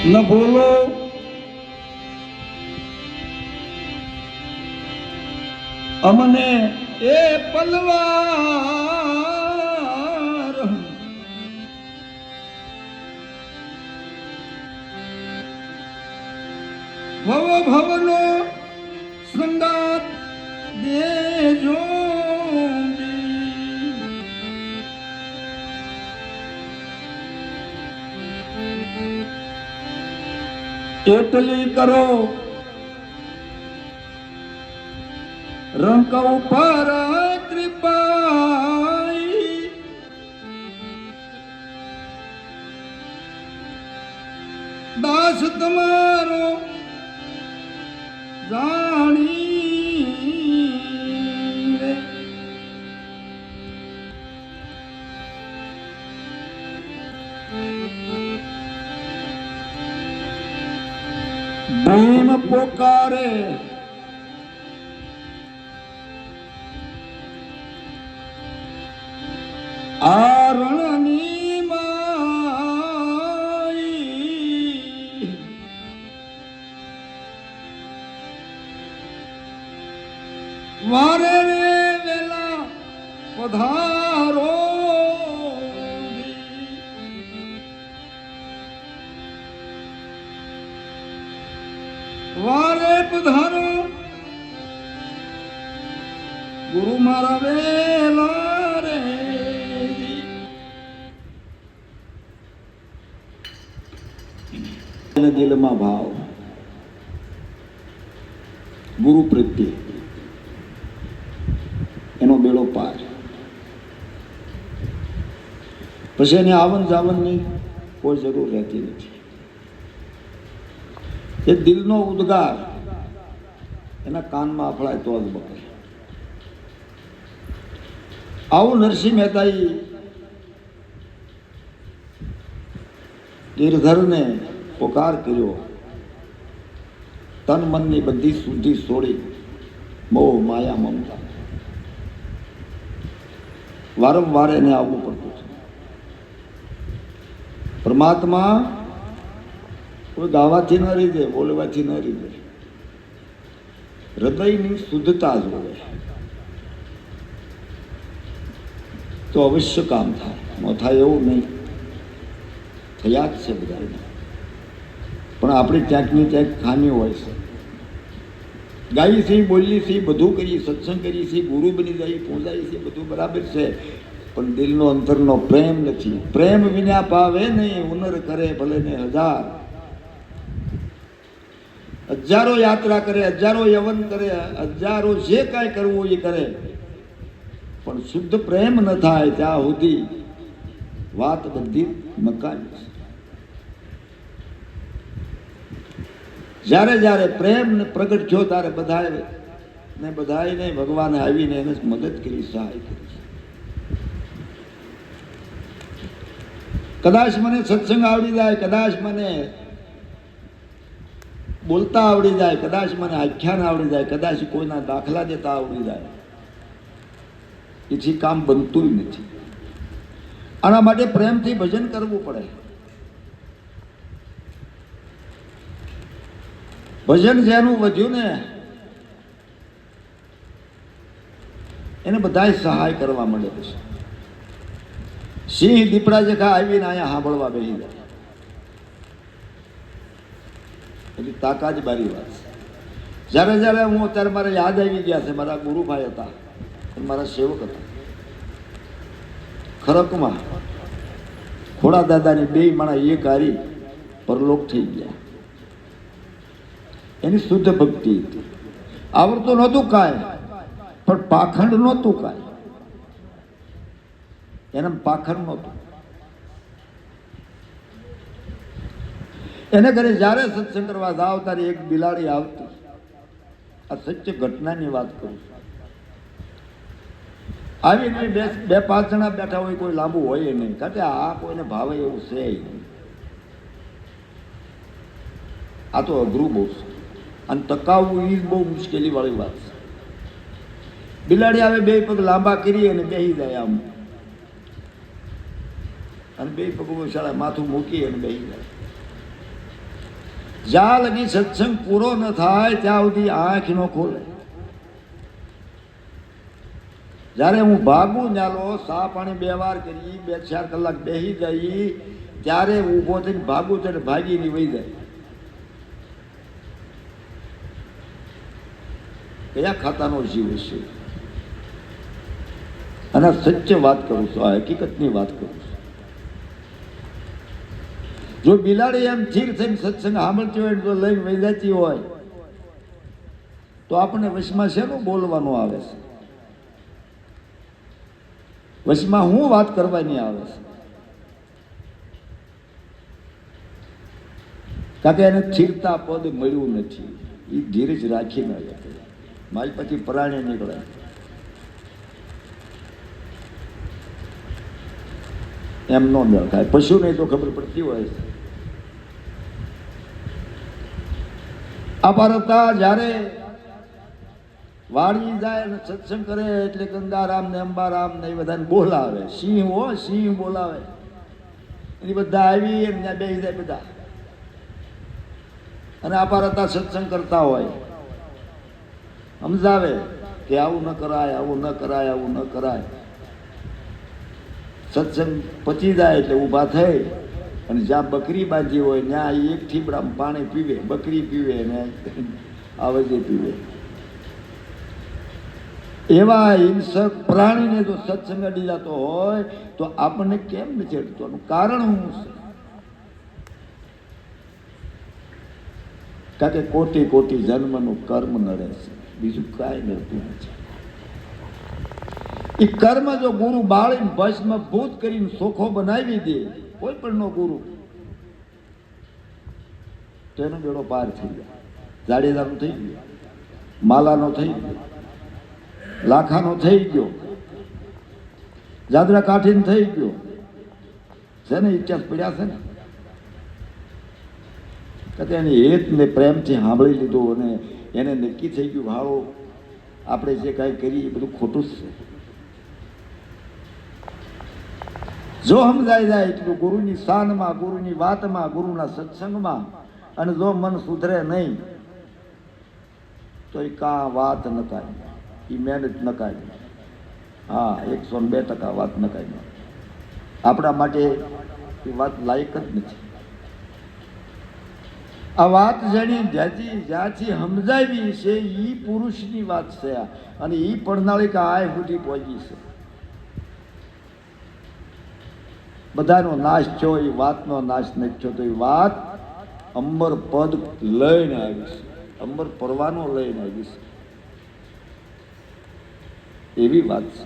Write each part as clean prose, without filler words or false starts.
ન ભૂલો અમને એ પલવાર ભવ ભવનો સંગાત દેજો એટલી કરો રંક ઉપર કૃપાઈ દાસ તમારો જાણી રે ભીમ પોકારે આ રણની માઈ વારે રે વેલા પધારો વારે પધારો ગુરુ મારા વેલા રે દિલમાં ભાવ ગુરુ પ્રત્યે એનો બેડો પાર પછી એને આવન જાવનની કોઈ જરૂર રહેતી નથી. એ દિલનો ઉદ્ગાર એના કાનમાં અફળાય તો જ બપે. આવું નરસિંહ મહેતાએ ગિરધરને પોકાર કર્યો. તન મનની બધી શુદ્ધિ છોડી મોહ માયા મમતા વારંવાર એને આવવું પડતું છે. પરમાત્મા કોઈ ગાવાથી ન રહી જાય, બોલવાથી ન રહી જાય. હૃદયની શુદ્ધતા જોવે તો અવશ્ય કામ થાય. ન થાય એવું નહીં, થયા જ છે બધાને. પણ આપણે ક્યાંક ને ક્યાંક ખામી હોય છે. ગાઈએ છીએ, બોલીએ છીએ, બધું કરીએ, સત્સંગ કરીએ છીએ, ગુરુ બની જઈએ, પહોંચાઈએ છીએ, બધું બરાબર છે. પણ દિલનો અંતરનો પ્રેમ નથી. પ્રેમ વિના પાવે નહીં, હુનર કરે ભલે ને હજાર. હજારો યાત્રા કરે, હજારો યવન કરે, હજારો જે કાંઈ કરવું એ કરે, પણ શુદ્ધ પ્રેમ ન થાય ત્યાં સુધી વાત બધી નકારી છે. જ્યારે જ્યારે પ્રેમ ને પ્રગટ થયો ત્યારે બધાને ભગવાને આવીને એને મદદ કરી, સહાય કરી. કદાચ મને સત્સંગ આવડી જાય, કદાચ મને બોલતા આવડી જાય, કદાચ મને આખ્યાન આવડી જાય, કદાચ કોઈના દાખલા દેતા આવડી જાય, એથી કામ બનતું નથી. આના માટે પ્રેમથી ભજન કરવું પડે. ભજન જેનું વધ્યું ને એને બધાય સહાય કરવા માંડે. પછી સિંહ દીપડા જેખા આવીને અહીંયા સાંભળવા બેસી જાય. એટલે તાકાત બારી વાત છે. જ્યારે જ્યારે હું અત્યારે મારે યાદ આવી ગયા છે, મારા ગુરુભાઈ હતા, મારા સેવક હતા ખરકમાં. ખોડા દાદાની બે માણા એક હારી પરલોક થઈ ગયા. એની શુદ્ધ ભક્તિ હતી. આવડતું નહોતું કાંઈ, પણ પાખંડ નહોતું કાંઈ. એને પાખંડ નહોતું. એને ઘરે જ્યારે સત્સંગ કરવા જાવ ત્યારે એક બિલાડી આવતી. આ સત્ય ઘટનાની વાત કરું. આવીને બે પાંચ જણા બેઠા હોય, કોઈ લાંબુ હોય નહીં, કારણ કે આ કોઈને ભાવે એવું છે નહીં. આ તો અઘરું બહુ છે અને ટકાવવું એ બહુ મુશ્કેલી વાળી વાત છે. બિલાડી આવે, બે પગ લાંબા કરી અને બેસી જાય આમ, અને બે પગ શાળા માથું મૂકી અને બેસી જાય. જ્યાં લગી સત્સંગ પૂરો ન થાય ત્યાં સુધી આંખ ન ખોલે. જ્યારે હું ભાગું ન્યાલો સા પાણી 2 વાર કરી 2-4 કલાક બેસી જઈ ત્યારે ઊભો થઈને ભાગું ત્યારે ભાગીને વહી જાય. કયા ખાતાનો જીવ છે? અને સત્ય વાત કરું છું, આ હકીકતની વાત કરું છું. જો બિલાડી એમ સ્થિર થઈને સત્સંગ સાંભળતી હોય તો લઈને વહી જતી હોય તો આપણને વશમાં શેનું બોલવાનું આવે છે? વશમાં હું વાત કરવાની આવે છે? કારણ કે એને સ્થિરતા પદ મળ્યું નથી. એ ધીરજ રાખીને મારી પછી પરાણે નીકળે. એમ નો મેળ થાય. પશુ નહીં તો ખબર પડતી હોય. આ ભારતા જ્યારે વાળી જાય ને સત્સંગ કરે એટલે ગંગારામ ને અંબારામ ને એ બધાને બોલાવે. સિંહ હો, સિંહ બોલાવે. એની બધા આવી અને ત્યાં બેસી જાય બધા. અને આ ભારતા સત્સંગ કરતા હોય સમજાવે કે આવું ન કરાય, આવું ન કરાય, આવું ન કરાય. સત્સંગ પચી જાય એટલે ઊભા થઈ અને જ્યાં બકરી બાંધી હોય ત્યાં એક ઠીબડામાં પાણી પીવે. બકરી પીવે ને આવજે પીવે. એવા હિંસક પ્રાણીને જો સત્સંગ અડી જતો હોય તો આપણને કેમ નથી અડતો? એનું કારણ શું છે? કારણ કે કોટી કોટી જન્મનું કર્મ નડે છે, બીજું કાંઈ નડતું નથી. એ કર્મ જો ગુરુ બાળીને ભસ્મ ભૂત કરીને સોખો બનાવી દે, કોઈ પણ નો ગુરુ, તો એનો બેડો પાર થઈ જાય. જાડેજાનો થઈ ગયો, માલાનો થઈ ગયો, લાખાનો થઈ ગયો, જાદરા કાઠીનો થઈ ગયો છે ને. ઇતિહાસ પડ્યા છે ને. કે એની હેતને પ્રેમથી સાંભળી લીધું અને એને નક્કી થઈ ગયું ભાળો આપણે જે કાંઈ કરીએ એ બધું ખોટું જ છે. જો સમજાઈ જાય એટલું ગુરુની શાનમાં, ગુરુની વાતમાં, ગુરુના સત્સંગમાં, અને જો મન સુધરે નહીં તો એ કા વાત નકાય, એ મહેનત નકાય. હા, 102% વાત નકાય. આપણા માટે એ વાત લાયક જ નથી. આ વાત જેની જ્યાંથી સમજાવી છે એ પુરુષની વાત છે અને એ પડનાળી આય સુધી પહોંચી છે. બધાનો નાશ થયો, એ વાતનો નાશ નથી થયો. તો એ વાત અંબર પદ લઈને આવી છે, અંબર પરવાનો લઈને આવી છે. એવી વાત છે.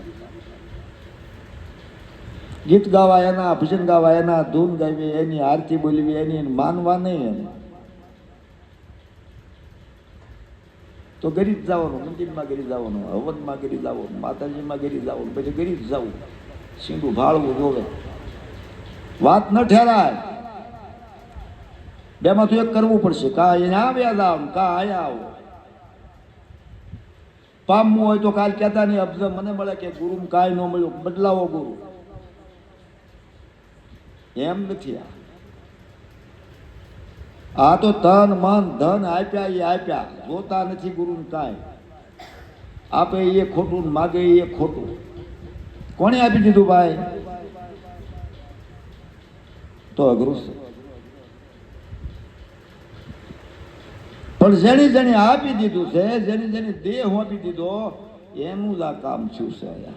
ગીત ગાવા એના, ભજન ગાવા એના, ધૂન ગાવી એની, આરતી બોલવી એની, માનવા નહીં એને. તો ગરીબ જવાનું, મંદિરમાં ગરી જવાનું, હવનમાં ગરી જવાનું, માતાજીમાં ગરી જવાનું, પછી ગરીબ જવું, સીંડું ભાળવું જોવે. વાત ન ઠેરાય. બેમાંથી એક કરવું પડશે. કા અહીંયા આવ્યા જાવ, કા અહીંયા આવો. પામવું હોય તો કાલ કહેતા નહીં અફઝલ મને મળે કે ગુરુ કાંઈ ન મળ્યું, બદલાવો ગુરુ. એમ નથી. આ તો તન મન ધન આપ્યા એ આપ્યા, જોતા નથી ગુરુને કાંઈ. આપે એ ખોટું, માગે એ ખોટું. કોણે આપી દીધું ભાઈ? તો અઘરું છે. પણ જેને જેને આપી દીધું છે, જેને જેને દેહ આપી દીધો, એનું જ આ કામ થયું છે.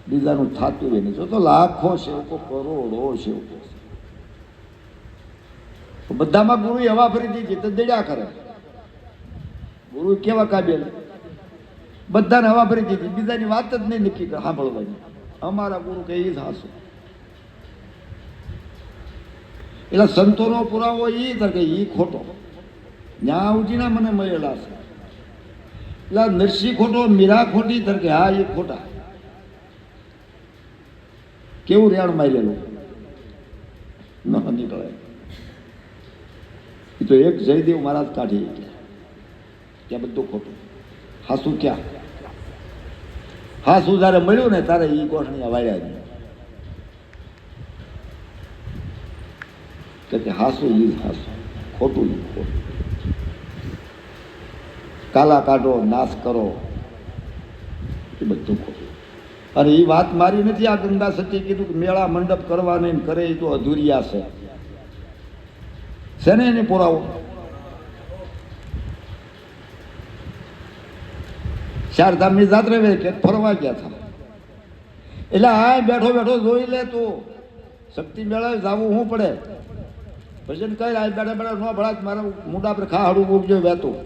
બીજાનું થતું હોય નહીં. તો લાખો સેવકો, કરોડો સેવકો, બધામાં ગુરુ હવા ફરી દીધી તો દડ્યા કરે. ગુરુ કેવા કાબેલ, બધાને હવા ફરી દીધી, બીજાની વાત જ નહીં નક્કી સાંભળવાની. અમારા ગુરુ કે એ જ હાસું. એટલે સંતોનો પુરાવો એ કે એ ખોટો, ન્યા ઉઠીને મને મળેલા છે. એટલે નરસિંહ ખોટો, મીરા ખોટી, કે હા એ ખોટા. કેવું રેણ મારેલું ન નીકળે. એ તો એક જયદેવ મહારાજ કાઢી ત્યાં બધું ખોટું. હાસું ક્યાં? હાસું જયારે મળ્યું ને તારે એ ગોઠણિયા વાળ્યા. કે હાસું ઈ હાસું, ખોટું ઈ ખોટું. કાલા કાઢો, નાશ કરો, એ બધું ખોટું. અને એ વાત મારી નથી. આ ગંગા સતી કીધું કે મેળા મંડપ કરવા નહીં કરે એ તો અધૂરિયા છે ને એને પુરાવો. ચારધામની જાત્રા વે કે ફરવા ગયા હતા, એટલે આ બેઠો બેઠો જોઈ લે તું શક્તિ મેળવે જવું શું પડે. ભજન કઈ આ બેઠા બેઠા ન ભળાત મારા મોઢા પર ખાડું મૂકજો વહેતું.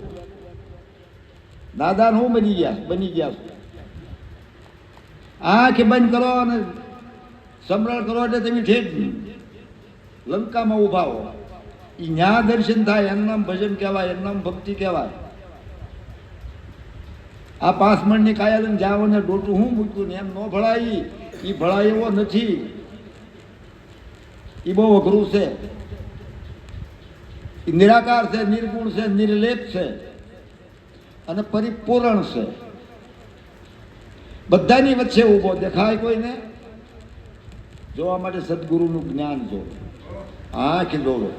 દાદા હું બની ગયા આંખ બંધ કરો અને સમરણ કરો એટલે તમે ઠેઠ લંકામાં ઉભા હો. એ ન્યા દર્શન થાય એનું નામ ભજન કહેવાય, એનું નામ ભક્તિ કહેવાય. આ 5 મણની કાયા લઈને જાઓ ને ડોટું હું મૂક્યું ને એમ ન ભળાય. એ ભળાય એવો નથી. એ બહુ અઘરું છે. એ નિરાકાર છે, નિર્ગુણ છે, નિર્લેપ છે અને પરિપૂર્ણ છે. બધાની વચ્ચે ઊભો દેખાય કોઈને. જોવા માટે સદગુરુનું જ્ઞાન જોવે, આંખ જોવે.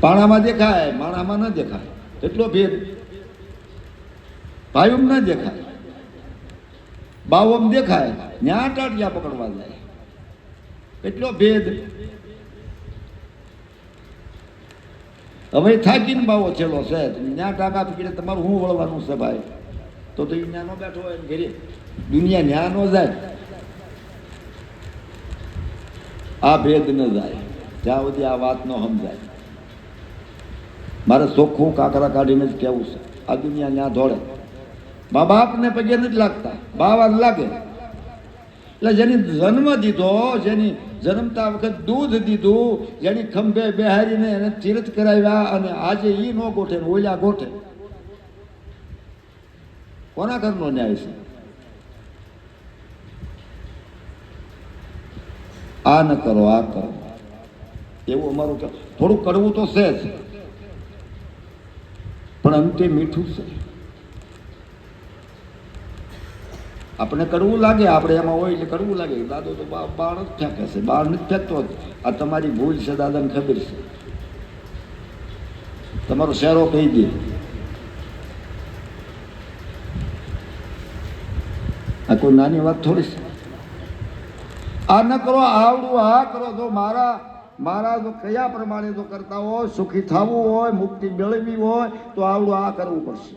પાણામાં દેખાય, માણામાં ન દેખાય. એટલો ભેદ. ભાઈઓમ ન દેખાય, બાવોમ દેખાય, ન્યા ટાટિયા પકડવા જાય. એટલો ભેદ. હવે થાકીને બાવો છેલ્લો છે, ન્યા ટાકા પકડે તમારું શું વળવાનું છે ભાઈ? તો એ ન્યા નો બેઠો હોય ઘરે, દુનિયા ન્યા નો જાય. આ ભેદ ન જાય જ્યાં સુધી આ વાત ન સમજાય. મારે ચોખ્ખું કાકરા કાઢીને જ કહેવું છે. આ દુનિયા ન્યા દોડે. મા બાપને પગે નથી લાગતા, બાવા લાગે. એટલે જેની જન્મ દીધો, જેની જન્મતા વખત દૂધ દીધું, જેની ખંભે બેહારીને એને તીર્થ કરાવ્યા, અને આજે ઈ નો ગોઠે ને ઓલા ગોઠે. કોના ઘરનો ન્યાય છે? આ ન કરો, આ કરો, એવું અમારું થોડું કરવું તો છે જ, પણ અંતે મીઠું છે. આપણે કડવું લાગે, આપણે એમાં હોય એટલે કડવું લાગે. દાદો તો બાળ જ ફેંકે છે, બાળ નથી ફેંકતો. આ તમારી ભૂલ છે, દાદાને ખબર છે. તમારો શેરો કહી દે. આ કોઈ નાની વાત થોડી છે. આ ન કરો, આવડું આ કરો. તો મારા જો કયા પ્રમાણે જો કરતા હોય, સુખી થવું હોય, મુક્તિ મેળવવી હોય, તો આવડું આ કરવું પડશે.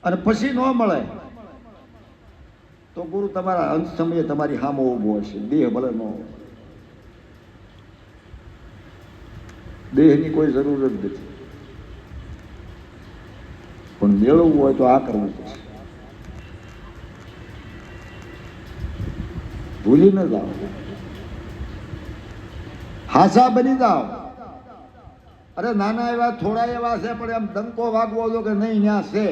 અને પછી ન મળે તો ગુરુ તમારા અંત સમયે તમારી સામે ઊભો હશે. દેહ ભલે ન હોય, દેહની કોઈ જરૂર જ નથી, પણ મેળવવું હોય તો આ કરવું પડશે. ભૂલી ન જાઓ, હાસા બની જાઓ. અરે નાના એવા થોડા એવા છે, પણ એમ ડંકો વાગવો જો કે નહીં ત્યાં છે.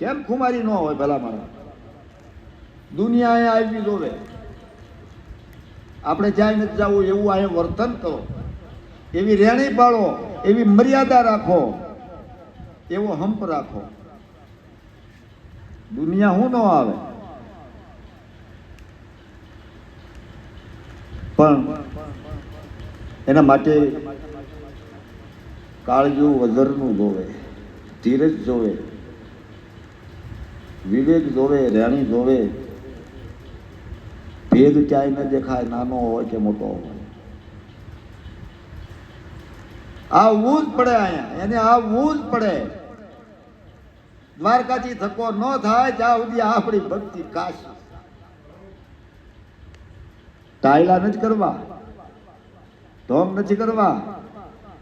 કેમ ખુમારી ન હોય? ભલા મારા દુનિયા અહીંયા આવી જોવે. આપણે જ્યાં નથી જવું એવું અહીંયા વર્તન કરો, એવી રેણી પાડો, એવી મર્યાદા રાખો, એવો હંપ રાખો. દુનિયા હું ન આવે, પણ એના માટે કાળજું વજરનું જોવે, ધીરજ જોવે, વિવેક જોવે, રેણી જોવે. ભેદ ક્યાંય ન દેખાય, નાનો હોય કે મોટો હોય. આવવું જ પડે અહીંયા, એને આવવું જ પડે. દ્વારકાથી થકો ન થાય જ્યાં સુધી આપણી ભક્તિ કાશ. ટાયલા નથી કરવા, ઢોંગ નથી કરવા.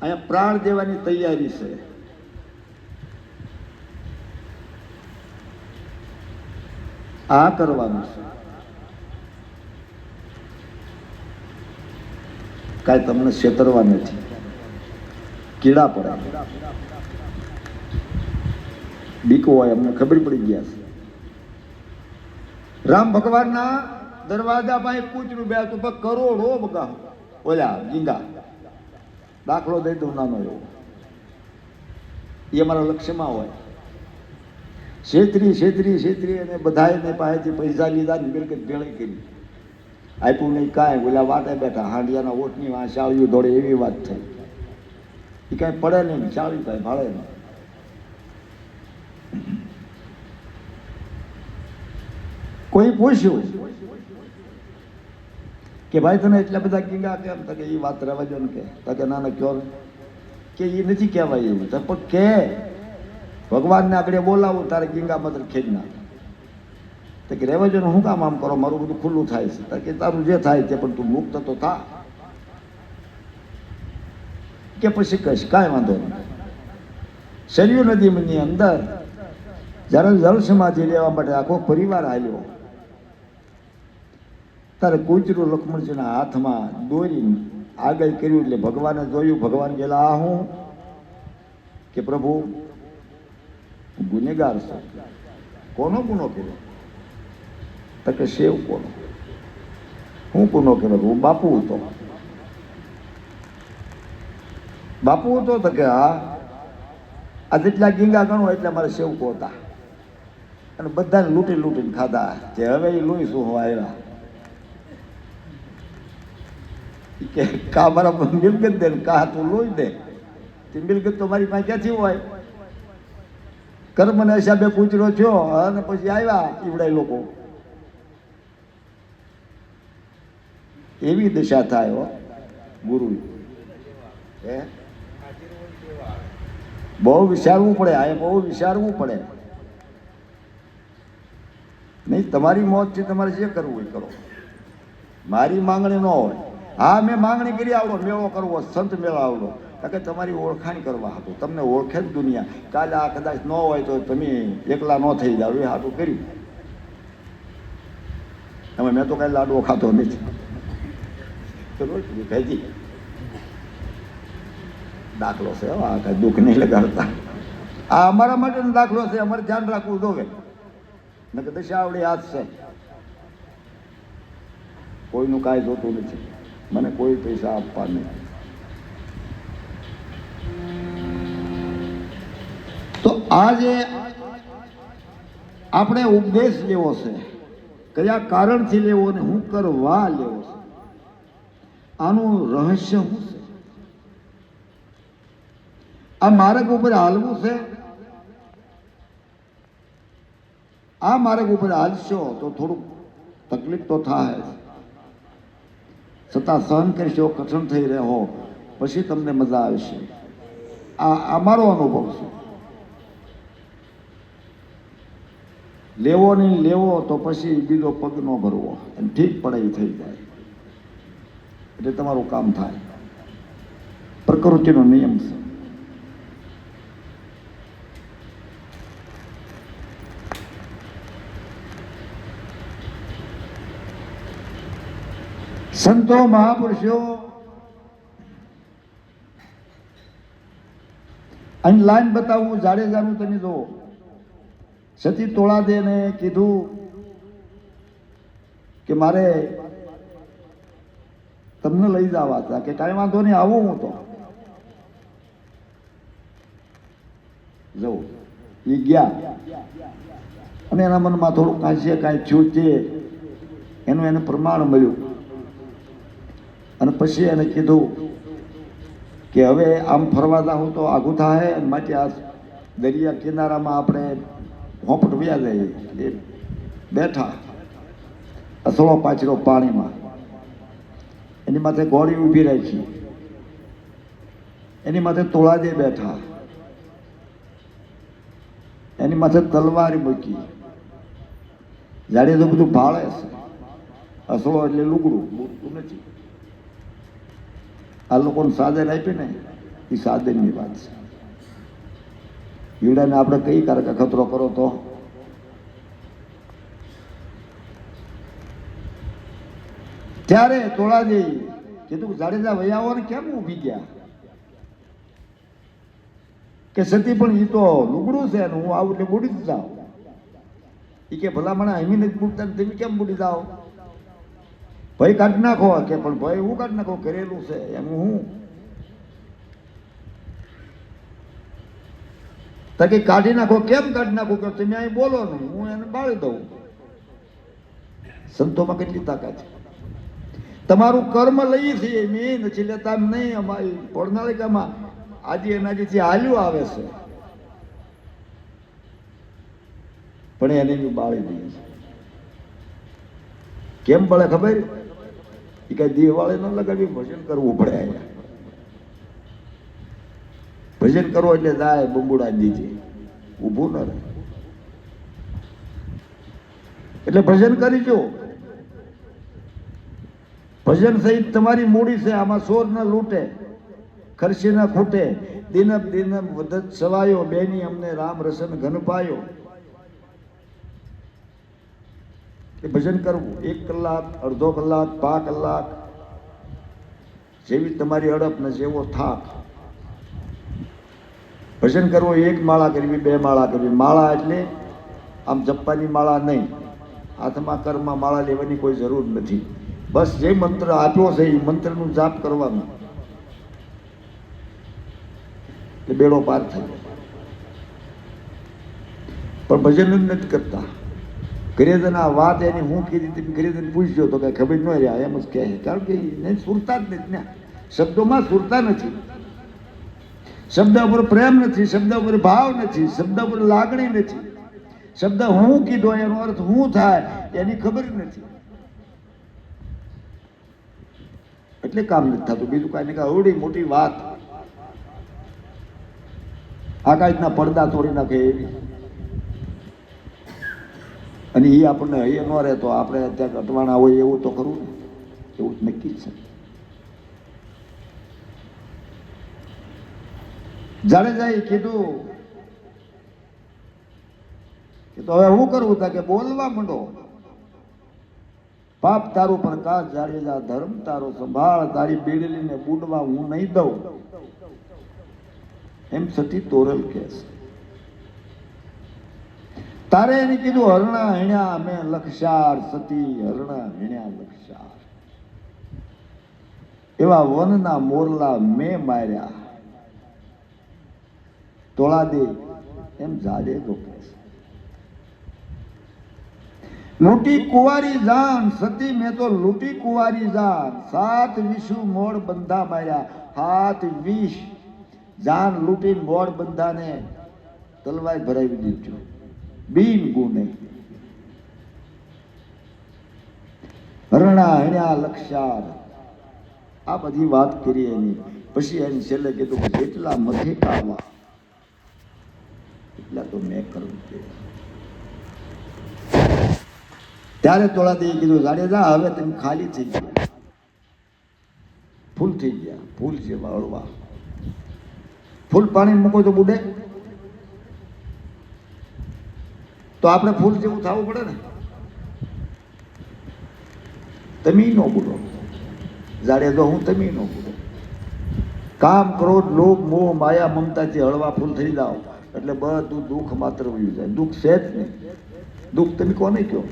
અહીંયા પ્રાણ દેવાની તૈયારી છે. આ કરવાનું છે. કાંઈ તમને છેતરવા નથી. કીડા પડે, બીક હોય, અમને ખબર પડી ગયા છે. રામ ભગવાનના દરવાજા પાસે કૂતરું બેઠું, પણ કરોડો બગા ઓલા ગીંગા. દાખલો દઈ દઉં નાનો એવો, એ અમારા લક્ષ્યમાં હોય. છેતરી અને બધાને પાસેથી પૈસા લીધા ને મિલકત ભેળી કરી. આપ્યું નહીં કાંઈ, ઓલા વાટે બેઠા હાંડિયાના ઓટની વાં ચાવ્યું દોડે એવી વાત થઈ. એ કાંઈ પડે નહીં, ચાવી કાંઈ ભાળે નહીં. કોઈ પૂછ્યું કે ભાઈ તને એટલા બધા ગીંગા કેમ? તો કે એ વાત રહેવા જો ને કે ના કયો કે એ નથી કહેવાય એવું. તો પણ કે ભગવાનને આગળ બોલાવું તારે ગીંગા મતલબ ખેડ નાખ. તો કે રહેવા જો ને હું કામ આમ કરો, મારું બધું ખુલ્લું થાય છે. તો કે તારું જે થાય તે પણ તું મુક્ત તો થા. કે પછી કહીશ કાંઈ વાંધો નહીં. સરયુ નદીની અંદર જ્યારે જળ સમાધિ લેવા માટે આખો પરિવાર આવ્યો ત્યારે કૂતરું લક્ષ્મણજીના હાથમાં દોરીને આગળ કર્યું. એટલે ભગવાને જોયું. ભગવાન ગયેલા આ હું કે પ્રભુ ગુનેગાર છે. કોનો ગુનો કર્યો? તો કે શેવ કોનો? હું ગુનો કર્યો? હું બાપુ હતો. બાપુ હતો? તો કે હા. આ જેટલા ગીંગા ગણો એટલા મારા સેવકો હતા અને બધાને લૂંટીને ખાધા. જે હવે એ લોહી શું આવ્યા કે કા મારા મિલકત દે ને કા તું લોહી દે. તે મિલકત તો મારી પાસે ક્યાંથી હોય? કર્મને હિસાબે કૂતરો થયો અને પછી આવ્યા ઈવડાય લોકો. એવી દશા થાય હો ગુરુ. બહુ વિચારવું પડે. આ બહુ વિચારવું પડે. નહીં તમારી મોતથી તમારે જે કરવું હોય કરો. મારી માંગણી ન હોય. હા મેં માંગણી કરી આવડો, મેળો કરવો, સંત મેળો આવડો, કે તમારી ઓળખાણ કરવા હતું. તમને ઓળખે જ દુનિયા. કાલે આ કદાચ ન હોય તો તમે એકલા ન થઈ જાવ એ હાટું કર્યું. હવે મેં તો કાંઈ લાડવો ખાતો નથી. ભાઈજી દાખલો છે, આ કાંઈ દુઃખ નહીં લગાડતા. આ અમારા માટેનો દાખલો છે. અમારે ધ્યાન રાખવું જોવે. ને કે દશા આવડી હાથ છે. કોઈનું કાંઈ જોતું નથી. મને કોઈ પૈસા આપવા નહીં. તો આજે આપણે ઉપદેશ લેવો છે. કયા કારણથી લેવો અને હું કરવા લેવો છે? આનું રહસ્ય શું છે? આ માર્ગ ઉપર હાલવું છે. આ માર્ગ ઉપર હાલશો તો થોડુંક તકલીફ તો થાય, છતાં સહન કરશો, કઠણ થઈ રહ્યો પછી તમને મજા આવશે. આ મારો અનુભવ છે. લેવો નહીં લેવો તો પછી બીજો પગ ન ભરવો અને ઠીક પડે એ થઈ જાય એટલે તમારું કામ થાય. પ્રકૃતિનો નિયમ છે. સંતો મહાપુરુષો અહીં લાઈન બતાવું જાડેજાનું તમે જુઓ. સતી તોળાદેને કીધું કે મારે તમને લઈ જવા હતા. કે કાંઈ વાંધો નહીં, આવું હું તો જવું. એ ગયા અને એના મનમાં થોડું કાંઈ છે કાંઈ થયું છે એનું એને પ્રમાણ મળ્યું. અને પછી એને કીધું કે હવે આમ ફરવા જાઉં તો આઘું થાય અને માટે આ દરિયા કિનારામાં આપણે હોપટ વ્યા જઈએ. એ બેઠા અસળો પાછળો પાણીમાં. એની માથે ઘોડી ઊભી રાખી, એની માથે તોળાદે બેઠા, એની માથે તલવારી મૂકી. જાડે તો બધું ભાળે છે. અસળો એટલે લુગડું બોલતું નથી. આ લોકોને સાદર આપી ને એ સાદરની વાત છે. હીડાને આપણે કઈ કારણ ખતરો કરો તો ત્યારે તોળાજી કીધું જાડેજા વૈયાઓ ને કેમ ઊભી ગયા? કે સતી પણ એ તો લુગડું છે ને હું આવું એટલે બુડી જ જાઉં. એ કે ભલામણ અમી નથી બુડતા તમે કેમ બુડી જાઓ? ભાઈ કાઢી નાખો. કે પણ ભાઈ હું કાઢી નાખો, કરેલું છે એમ હું. તો કે કાઢી નાખો. કેમ કાઢી નાખો? કે તમે અહીં બોલો નહીં, હું એને બાળી દઉં. સંતોમાં કેટલી તાકાત છે. તમારું કર્મ લઈએ છીએ મેં નથી લેતા એમ નહીં. અમારી પડનાલિકામાં આજે એનાથી હાલ્યું આવે છે, પણ એને બી બાળી દઈએ છે. કેમ બળે ખબર? એ કઈ દિવાળે ન લગાવી, ભજન કરવું પડે. અહીંયા ભજન કરો એટલે જાય બંબુડા દીજે, ઊભું ન રહે. એટલે ભજન કરીજો. ભજન સહિત તમારી મૂડી છે. આમાં સોર ન લૂંટે, ખર્ચી ન ખૂટે. દિનમ દિનમ વધત સવાયો, બેની અમને રામ રસન ઘન પાયો. એ ભજન કરવું 1 કલાક, અડધો કલાક, 5 કલાક, જેવી તમારી અડપ ને જેવો થાક. ભજન કરવો 1 માળા કરવી, 2 માળા કરવી. માળા એટલે આમ જપવાની માળા નહીં. હાથમાં કરમાં માળા લેવાની કોઈ જરૂર નથી. બસ જે મંત્ર આપ્યો છે એ મંત્રનું જાપ કરવાનું, એટલે બેડો પાર થઈ. પણ ભજન જ નથી કરતા. ઘરે જઈને આ વાત એની હું કીધી તમે ઘરે જઈને પૂછજો તો કઈ ખબર ન રહ્યા, એમ જ કહે. કારણ કે એને સુરતા જ નથી ને. શબ્દોમાં સુરતા નથી, શબ્દ ઉપર પ્રેમ નથી, શબ્દ ઉપર ભાવ નથી, શબ્દ ઉપર લાગણી નથી. શબ્દ હું કીધો એનો અર્થ હું થાય એની ખબર નથી, એટલે કામ નથી થતું. બીજું કાંઈ નહીં. અવડી મોટી વાત આકાશના પડદા તોડી નાખે એવી, અને એ આપણને હૈયે ન રહે તો આપણે ત્યાં અટવાણા હોય એવું તો ખરું ને. એવું જ નક્કી જ છે. જાડેજાએ કીધું કે તો હવે શું કરવું? તા કે બોલવા માંડો. પાપ તારું પણ કાજ જાડેજા, ધર્મ તારો સંભાળ, તારી બેડલીને બુડવા હું નહીં દઉં. એમ સતી તોરલ કે છે. તારે એને કીધું હરણા હીણ્યા મેં લક્ષાર, સતી હરણા હીણ્યા લક્ષાર. એવા વનના મોરલા મેં માર્યા, તોળા દે એમ જાડેજો કહે છે. લૂંટી કુંવારી જાન, સતી મેં તો લૂંટી કુંવારી જાન. 7 વિષુ મોડ બંધા માર્યા, 7 વિષ જાન લૂંટી મોડ બંધાને તલવાય ભરાવી દીધું બિન ગુને. હરણા હણ્યા લક્ષાર. આ બધી વાત કરી એની. પછી એની છેલ્લે કીધું કે જેટલા મથે કાવા એટલા તો મેં કરવું છે. ત્યારે તોળાદે કીધું જાડેજા હવે તમે ખાલી થઈ ગયા, ફૂલ થઈ ગયા, ફૂલ જેવા હળવા. ફૂલ પાણી મૂકો તો બુડે, તો આપણે ફૂલ જેવું થવું પડે ને. તમે ન બોલો જાડેજો, હું તમે ન બોલો. કામ, ક્રોધ, લોભ, મોહ, માયા, મમતાથી હળવા ફૂલ થઈ જાઓ એટલે બધું દુઃખ માત્ર વયું જાય. દુઃખ છે જ નહીં. દુઃખ તમે કોને કહો?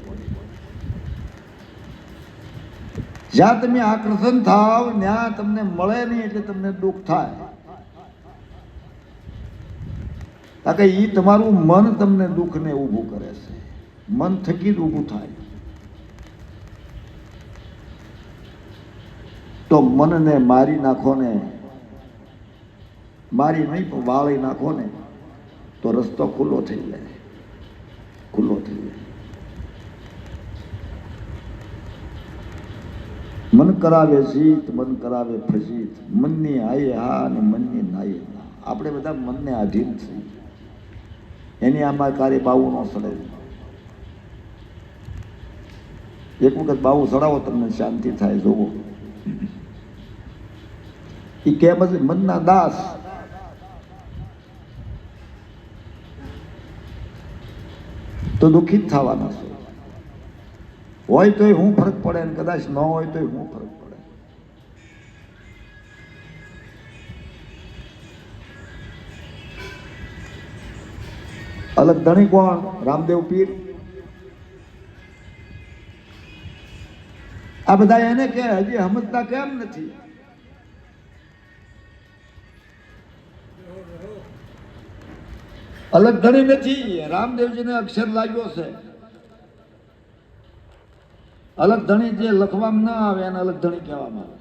જ્યાં તમે આકર્ષણ થાવ ત્યાં તમને મળે નહીં એટલે તમને દુઃખ થાય. કારણ કે એ તમારું મન તમને દુઃખને ઊભું કરે છે. મન થકી જ ઊભું થાય. તો મનને મારી નાખો ને, મારી નહીં પણ વાળી નાખો ને, તો રસ્તો ખુલ્લો થઈ જાય, ખુલ્લો થઈ જાય. મન કરાવે જીત, મન કરાવે ફજીત. મનની આયે હા અને મનની નાયે ના. આપણે બધા મનને આધીન છીએ. એની આમાં કાર્ય બાવું ન સડે. એક વખત બાવું સડાવો તમને શાંતિ થાય. જોવો એ કેમ જ મનના દાસ. તો દુઃખી જ થવાના છે. હોય તોય હું ફરક પડે અને કદાચ ન હોય તોય હું ફરક પડે. અલગ ધણી કોણ? રામદેવ પીર. આ બધા એને કે હજી સમજતા કેમ નથી? અલગ ધણી નથી. રામદેવજીને અક્ષર લાગ્યો છે. અલગ ધણી જે લખવામાં ના આવે એને અલગ ધણી કહેવામાં આવે.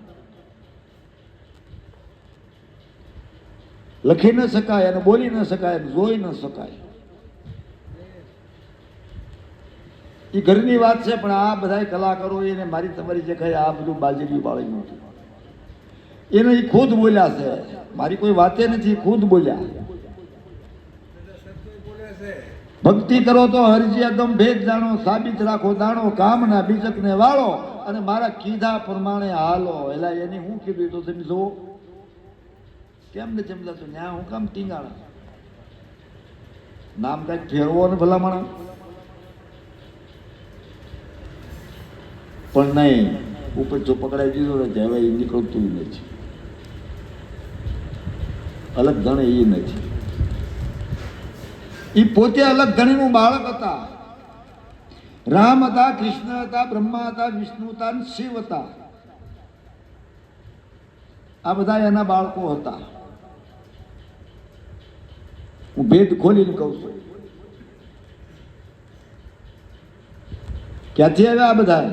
લખી ન શકાય અને બોલી ન શકાય, જોઈ ન શકાય. એ ઘરની વાત છે. પણ આ બધા કલાકારો એને મારી તમારી જે કહે આ બધું બાજરી વાળી નહોતું. એને એ ખુદ બોલ્યા છે. મારી કોઈ વાતે નથી, ખુદ બોલ્યા. ભક્તિ કરો તો હરજી અગમ ભેદ જાણો, સાબિત રાખો દાણો, કામના બીજકને વાળો, અને મારા કીધા પ્રમાણે હાલો. એલા એની હું કીધું તો તમે જુઓ કેમ ને સમજાતું. ન્યા હું કામ ટીંગાણા નામ કઈક ફેરવો ને ભલામણ. પણ નહીં, ઉપર જો પકડાઈ દીધો ને હવે એ નીકળતું નથી. અલગ ધણી એ નથી. એ પોતે અલગ ધણીનું બાળક હતા. રામ હતા, કૃષ્ણ હતા, બ્રહ્મા હતા, વિષ્ણુ હતા, શિવ હતા. આ બધા એના બાળકો હતા. હું ભેદ ખોલીને કહું છું. ક્યાંથી આવ્યા આ બધા?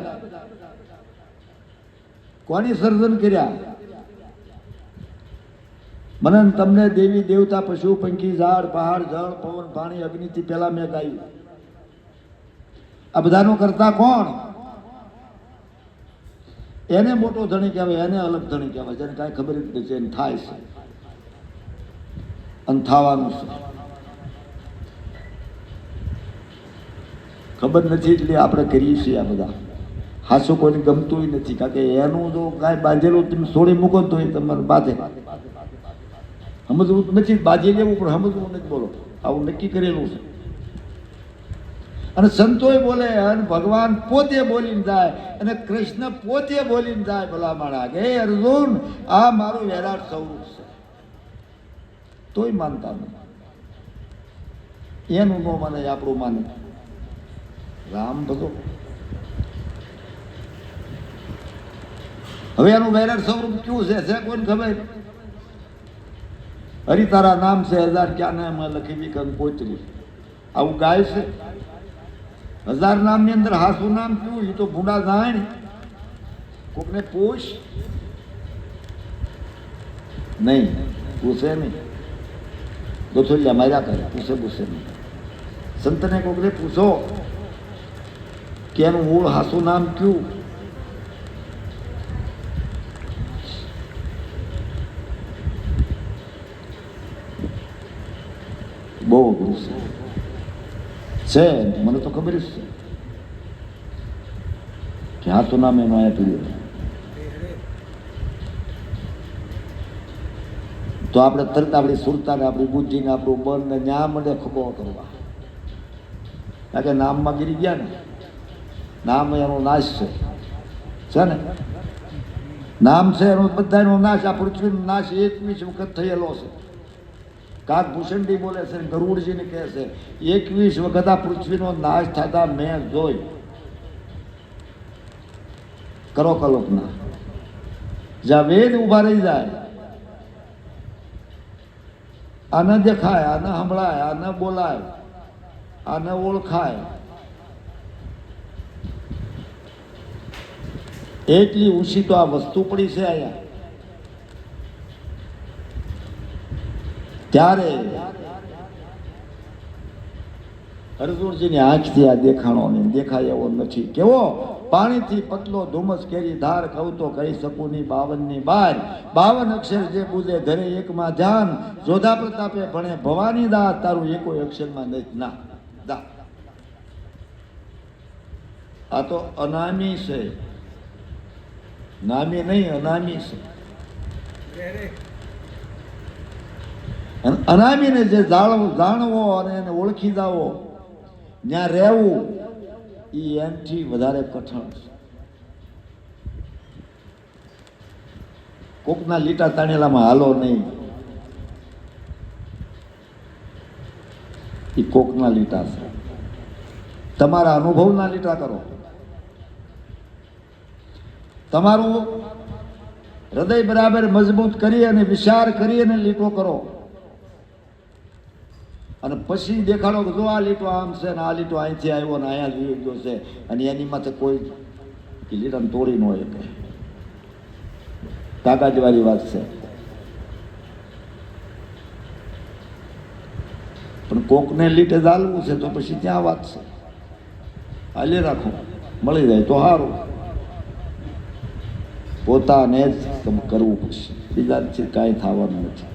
કોની સર્જન કર્યા? મને તમને દેવી દેવતા પશુ પંખી ઝાડ પહાડ જળ પવન પાણી અગ્નિથી પહેલા મેં ગાયું. આ બધાનો કરતા કોણ? એને મોટો ધણી કહેવાય, એને અલગ ધણી કહેવાય. જેને કાંઈ ખબર જ નથી, એને થાય છે અને થવાનું છે. ખબર નથી એટલે આપણે કરીએ છીએ આ બધા. હાસું કોઈને ગમતું નથી, કારણ કે એનું જો કાંઈ બાંધેલું તમે છોડી મૂકો તો એ તમારે બાંધે. સમજવું નથી, બાજી લેવું પણ સમજવું નથી. બોલો, આવું નક્કી કરેલું છે. અને સંતોય બોલે અને ભગવાન પોતે બોલીને જાય અને કૃષ્ણ પોતે બોલીને જાય. ભલા માણા કે અર્જુન આ મારું વિરાટ સ્વરૂપ છે, તોય માનતા નથી. એનું નો માને, આપણું માને. રામ ભગો હવે એનું વિરાટ સ્વરૂપ ક્યું છે કોઈને ખબર? હરિ તારા નામ છે હજાર ક્યાં નામ લખી કંકોત્રી. આવું ગાય છે? 1000 નામની અંદર હાસું નામ કયું? એ તો ભૂંડા જાણ. કોકને પૂછ નહીં, પૂછે નહીં. ગોથોલિયા માર્યા કરે, પૂછે નહીં. સંતને કોકને પૂછો કે એનું મૂળ હાસું નામ કયું? બહુ અઘરું છે. મને તો ખબર જ છે કે હાથું નામ એનું આયા પીડ્યું. તો આપણે તરત આપણી સુરતાને, આપણી બુદ્ધિને, આપણું મનને ન્યા મળે ખભો કરવા. કારણ કે નામમાં ગીરી ગયા ને. નામ એનો નાશ છે ને. નામ છે એનો બધાનો નાશ. આ પૃથ્વીનો નાશ 21 વખત થયેલો છે. કાકભૂષણજી બોલે છે, ગરુડજીને કહે છે 21 વખત આ પૃથ્વીનો નાશ થતા મેં જોઈ. કરો કલ્પના. જ્યાં વેદ ઉભા રહી જાય, આ ન દેખાય, આ ન સંભળાય, આ ન બોલાય, આ ન ઓળખાય, એટલી ઊંચી તો આ વસ્તુ પડી છે અહીંયા. ત્યારે અર્જુનજીની આંખથી આ દેખાણો ને દેખાય એવો નથી. કેવો? પાણીથી પતલો ધુમ્મસ કેરી ધાર, કહું તો કહી શકું ની 52 ની બાર. 52 અક્ષર જે બુજે ધરે એકમાં ધ્યાન, જોધા પ્રતાપે ભણે ભવાની દાત, તારું એકો અક્ષરમાં નથી ના દા. આ તો અનામી છે, નામી નહીં, અનામી છે. અનામીને જે જાણવો અને એને ઓળખી જાવો, ત્યાં રહેવું, એ એમથી વધારે કઠણ છે. કોકના લીટા તાણેલામાં હાલો નહીં. એ કોકના લીટા છે. તમારા અનુભવના લીટા કરો. તમારું હૃદય બરાબર મજબૂત કરી અને વિચાર કરી અને લીટો કરો. અને પછી દેખાડો કે જો આ લીટો આમ છે ને આ લીટો અહીંથી આવ્યો ને અહીંયા જોઈ ગયો છે અને એની માથે કોઈ લીટાને તોડી ન હોય કે તાકાતવાળી વાત છે. પણ કોકને લીટે ચાલવું છે તો પછી ત્યાં વાત છે. હાલી રાખો, મળી જાય તો સારું. પોતાને જ કરવું પડશે, બીજાથી કાંઈ થવાનું નથી.